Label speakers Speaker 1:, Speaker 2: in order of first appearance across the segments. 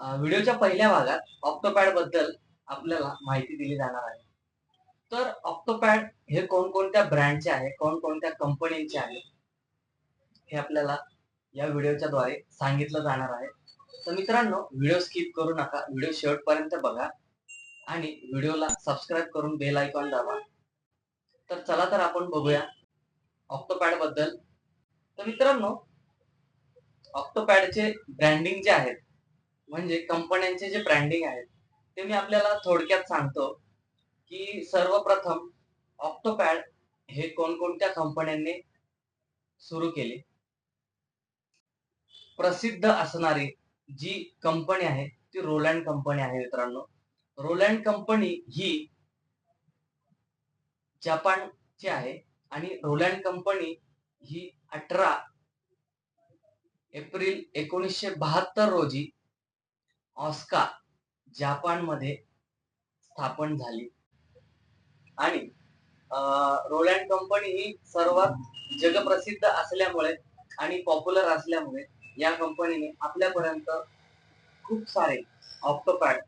Speaker 1: व्हिडिओच्या पहिल्या भागात ऑक्टोपॅड बद्दल आपल्याला माहिती दिली जाणार आहे. तर ऑक्टोपॅड हे कोणकोणत्या ब्रँडचे आहे, कोणकोणत्या कंपनीचे आहे, हे आपल्याला या व्हिडिओच्या द्वारे सांगितलं जाणार आहे. तर मित्रांनो, व्हिडिओ स्किप करू नका, व्हिडिओ शेवटपर्यंत बघा आणि व्हिडिओला सबस्क्राईब करून बेल आयकॉन दाबा. तर चला तर आपण बघूया ऑक्टोपॅड बद्दल. तर मित्रांनो, ऑक्टोपॅडचे ब्रँडिंग जे आहेत, म्हणजे कंपन्यांचे जे ब्रँडिंग आहेत, ते मी आपल्याला थोडक्यात सांगतो की सर्वप्रथम ऑक्टोपॅड हे कोणकोणत्या कंपन्यांनी सुरू केले. प्रसिद्ध असणारी जी कंपनी आहे ती रोलँड कंपनी आहे. मित्रांनो, रोलँड कंपनी ही जपानची आहे आणि रोलँड कंपनी ही 18 एप्रिल 1972 रोजी ऑस्का जपानमध्ये स्थापन झाली. आणि रोलँड कंपनी ही सर्वात जगप्रसिद्ध असल्यामुळे आणि पॉप्युलर असल्यामुळे या कंपनीने आपल्यापर्यंत खूप सारे ऑक्टोपॅड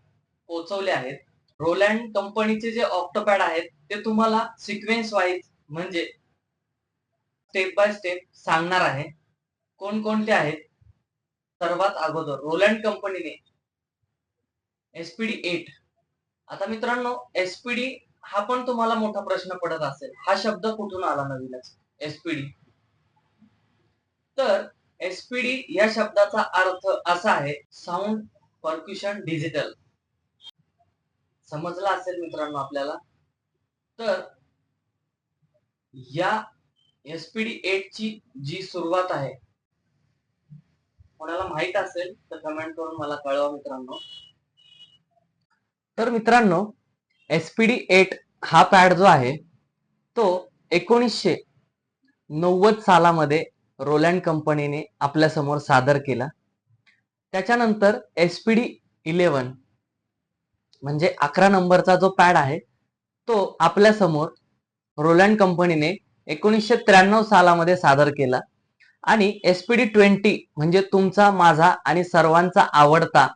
Speaker 1: पोहोचवले आहेत. रोलँड कंपनीचे जे ऑक्टोपॅड आहेत ते तुम्हाला सिक्वेन्स वाईज म्हणजे स्टेप बाय स्टेप सांगणार आहे कोणकोणते आहेत. सर्वात अगोदर रोलँड कंपनीने SPD 8. आता मित्रांनो, SPD हा पण तुम्हाला मोठा प्रश्न पडत असेल, हा शब्द कुठून आला नवीनच SPD. तर SPD या शब्दाचा अर्थ असा आहे साऊंड पर्क्युशन डिजिटल. समजलं असेल मित्रांनो आपल्याला. तर या SPD 8 ची जी सुरुवात आहे, कोणाला माहित असेल तर कमेंट करून मला कळवा मित्रांनो. तर मित्रांनो, SPD 8 हा पॅड जो आहे तो 1990 सालामध्ये रोलँड कंपनीने आपल्या समोर सादर केला. त्याच्यानंतर SPD 11 म्हणजे 11 नंबरचा जो पॅड आहे तो आपल्या समोर रोलँड कंपनीने 1993 सालामध्ये सादर केला. आणि SPD 20 म्हणजे तुमचा, माझा आणि सर्वांचा आवडता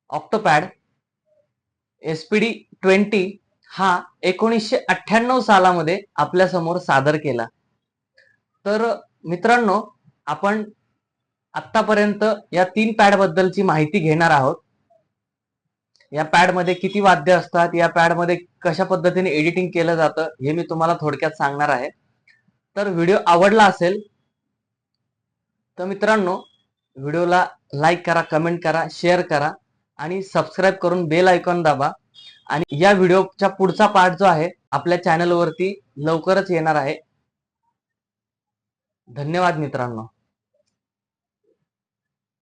Speaker 1: ऑक्टोपॅड SPD 20 हा 1998 सालामध्ये आपल्या समोर सादर केला. तर मित्रांनो, आपण आतापर्यंत या 3 पॅड बद्दलची माहिती घेणार आहोत. या पॅड मध्ये किती वाद्य असतात, या पॅड मध्ये कशा पद्धतीने एडिटिंग केलं जातं, हे मी तुम्हाला थोडक्यात सांगणार आहे. तर व्हिडिओ आवडला असेल तर मित्रांनो, व्हिडिओला लाईक करा, कमेंट करा, शेअर करा आणि सबस्क्राईब करून बेल आयकॉन दाबा. आणि या व्हिडिओचा पुढचा पार्ट जो आहे आपल्या चॅनलवरती लवकरच येणार आहे. धन्यवाद मित्रांनो.